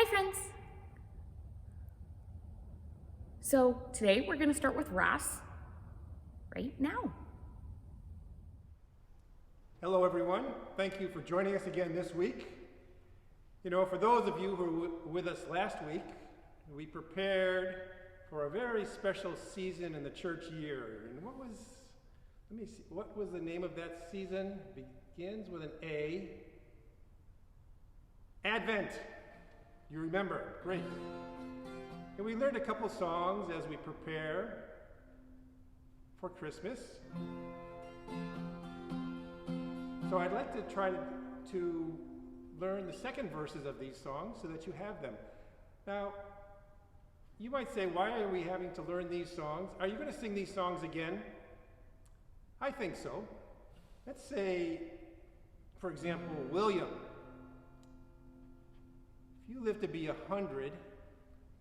Hi friends! So today we're going to start with Ross right now. Hello everyone, thank you for joining us again this week. You know, for those of you who were with us last week, we prepared for a very special season in the church year. And what was the name of that season? It begins with an A. Advent. You remember, great. And we learned a couple songs as we prepare for Christmas. So I'd like to try to learn the second verses of these songs so that you have them. Now, you might say, why are we having to learn these songs? Are you going to sing these songs again? I think so. Let's say, for example, William. If you live to be 100,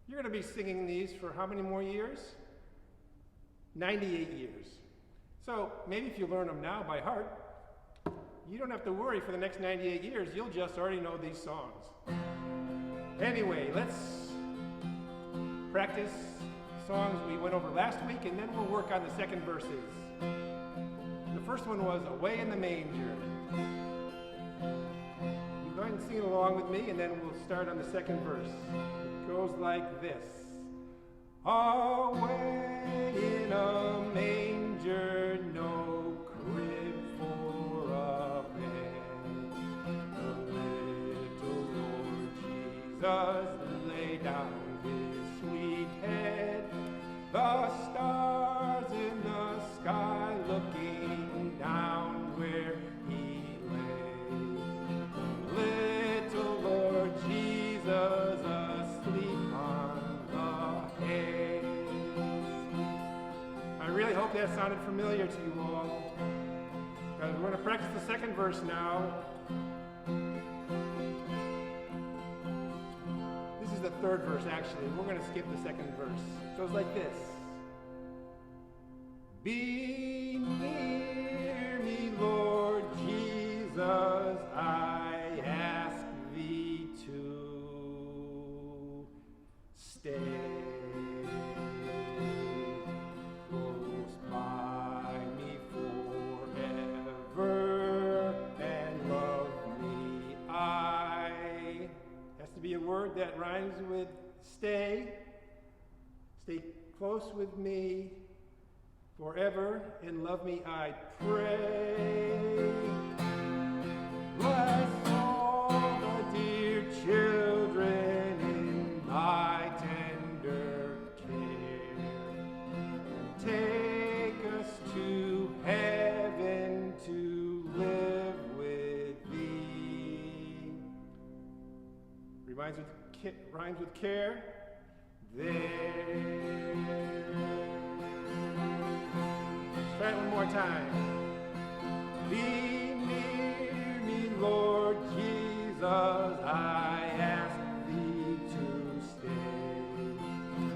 you're going to be singing these for how many more years? 98 years. So maybe if you learn them now by heart, you don't have to worry for the next 98 years. You'll just already know these songs. Anyway, let's practice songs we went over last week, and then we'll work on the second verses. The first one was Away in the Manger. You go ahead and sing it along with me, and then we'll start on the second verse. It goes like this. Away in a manger, no crib for a man. The little Lord Jesus lay down his sweet head. The stars in the sky looking down where he lay. Little Lord Jesus asleep on the hay. I really hope that sounded familiar to you all. We're going to practice the second verse now. This is the third verse, actually. We're going to skip the second verse. It goes like this. Be near me, Lord Jesus, I ask thee to stay close by me forever and love me. Has to be a word that rhymes with stay. Stay close with me forever and love me, I pray. Bless all the dear children in thy tender care, and take us to heaven to live with thee. Rhymes with care. There. Try it one more time. Be near me, Lord Jesus, I ask thee to stay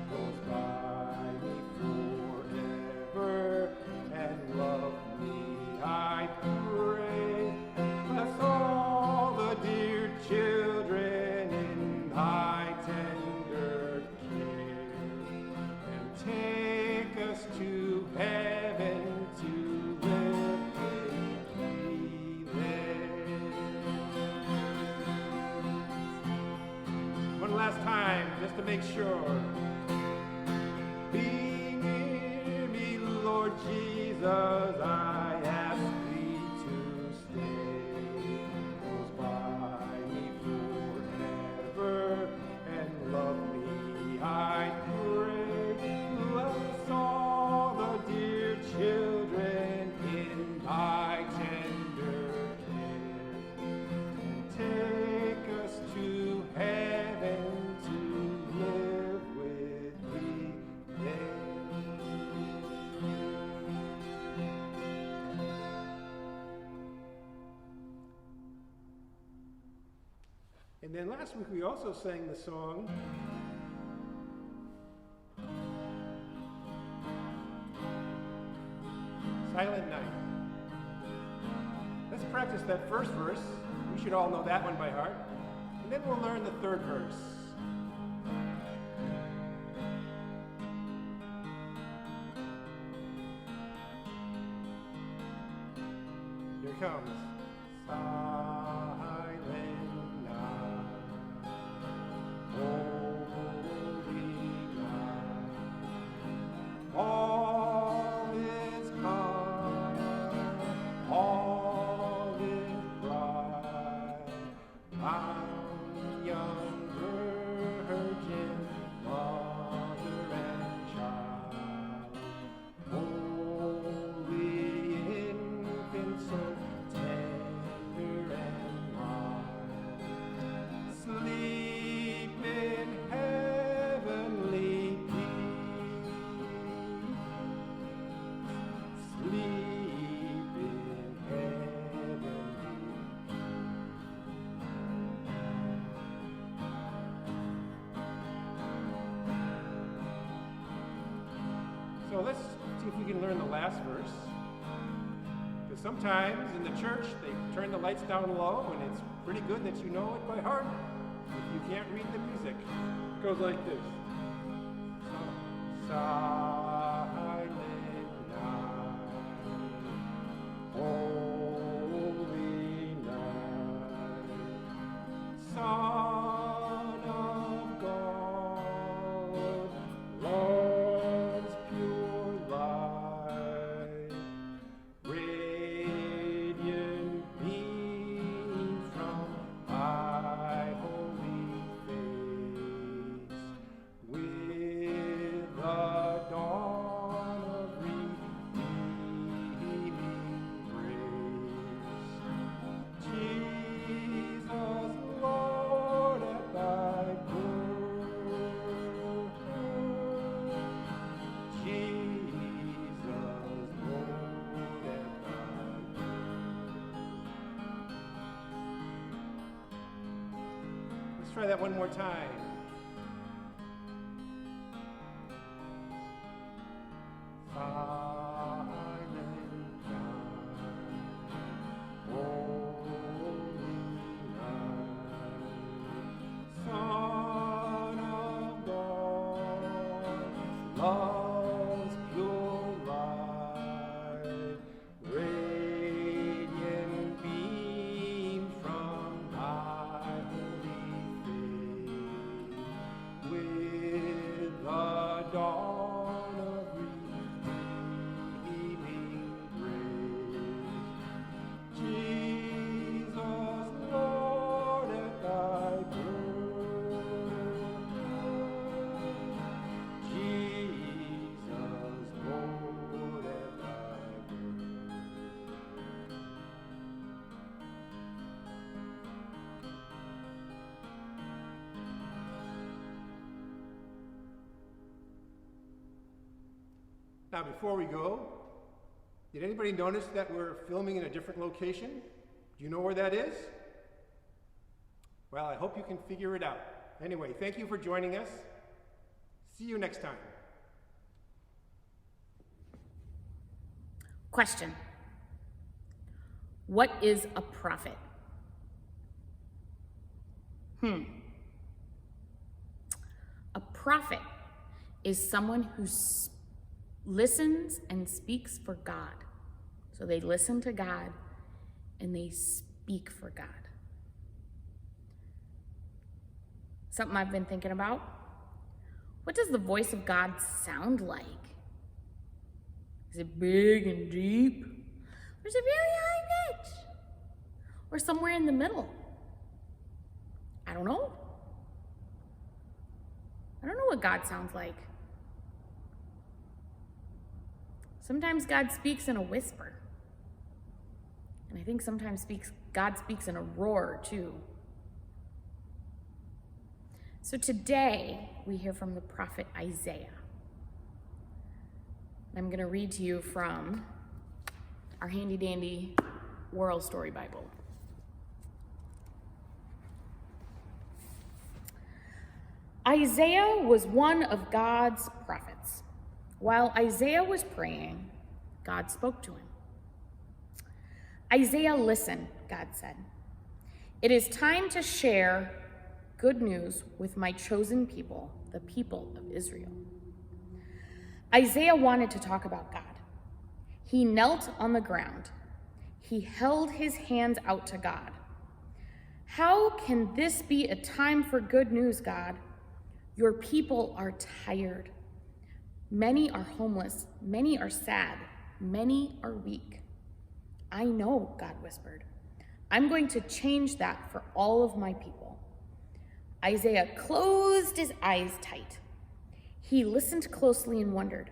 close by me forever and love me, I pray. Bless all the dear children in thy tender care, and take us to heaven to live with thee there. One last time, just to make sure. Be near me, Lord Jesus, I ask thee to stay close by me forever and love me, I pray. Bless all the dear children in thy tender care, and take us to heaven to live with thee there. And then last week we also sang the song Silent Night. Let's practice that first verse. We should all know that one by heart. And then we'll learn the third verse. Silent night, holy night, all is calm, all is bright, round young virgin, mother and child, holy infant, so tender and mild, sleep in heavenly peace, sleep in heavenly peace. So let's see if we can learn the last verse. Because sometimes in the church they turn the lights down low and it's pretty good that you know it by heart if you can't read the music. It goes like this. Silent night, holy night, Son of God, love's pure light, radiant beam from thy holy face, with the dawn of redeeming grace. Jesus, Lord, at thy birth, Jesus, Lord, at thy birth. Let's try that one more time. Silent night, holy night, Son of God, love's pure light, radiant beam from thy holy face, with the dawn of redeeming grace. Jesus, Lord, at thy birth, Jesus, Lord, at thy birth. Now, before we go, did anybody notice that we're filming in a different location? Do you know where that is? Well, I hope you can figure it out. Anyway, thank you for joining us. See you next time. Question. What is a prophet? A prophet is someone who listens and speaks for God. So they listen to God and they speak for God. Something I've been thinking about. What does the voice of God sound like? Is it big and deep? Or is it really high pitch? Or somewhere in the middle? I don't know. I don't know what God sounds like. Sometimes God speaks in a whisper. And I think sometimes God speaks in a roar too. So today we hear from the prophet Isaiah. I'm going to read to you from our handy dandy World Story Bible. Isaiah was one of God's prophets. While Isaiah was praying, God spoke to him. Isaiah, listen, God said. It is time to share good news with my chosen people, the people of Israel. Isaiah wanted to talk about God. He knelt on the ground. he held his hands out to God. How can this be a time for good news, God? Your people are tired. Many are homeless, many are sad, many are weak. I know, God whispered. I'm going to change that for all of my people. Isaiah closed his eyes tight. He listened closely and wondered,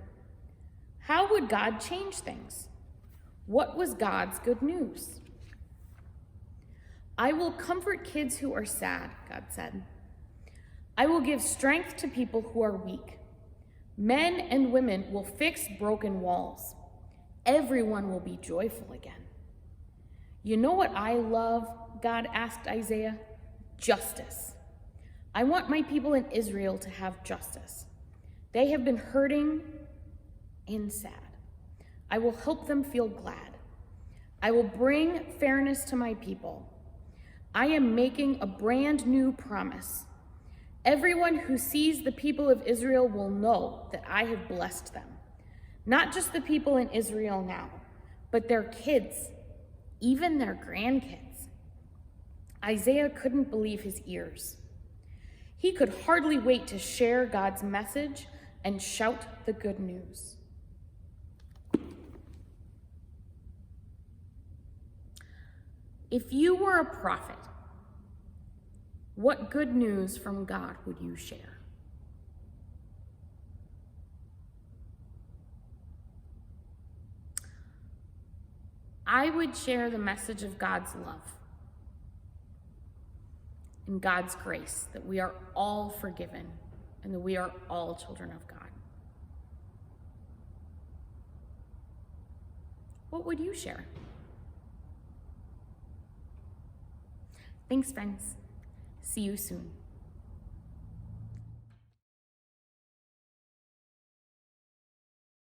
how would God change things? What was God's good news? I will comfort kids who are sad, God said. I will give strength to people who are weak. Men and women will fix broken walls. Everyone will be joyful again. You know what I love? God asked Isaiah. Justice. I want my people in Israel to have justice. They have been hurting and sad. I will help them feel glad. I will bring fairness to my people. I am making a brand new promise. Everyone who sees the people of Israel will know that I have blessed them. Not just the people in Israel now, but their kids, even their grandkids. Isaiah couldn't believe his ears. He could hardly wait to share God's message and shout the good news. If you were a prophet, what good news from God would you share? I would share the message of God's love and God's grace, that we are all forgiven and that we are all children of God. What would you share? Thanks, friends. See you soon.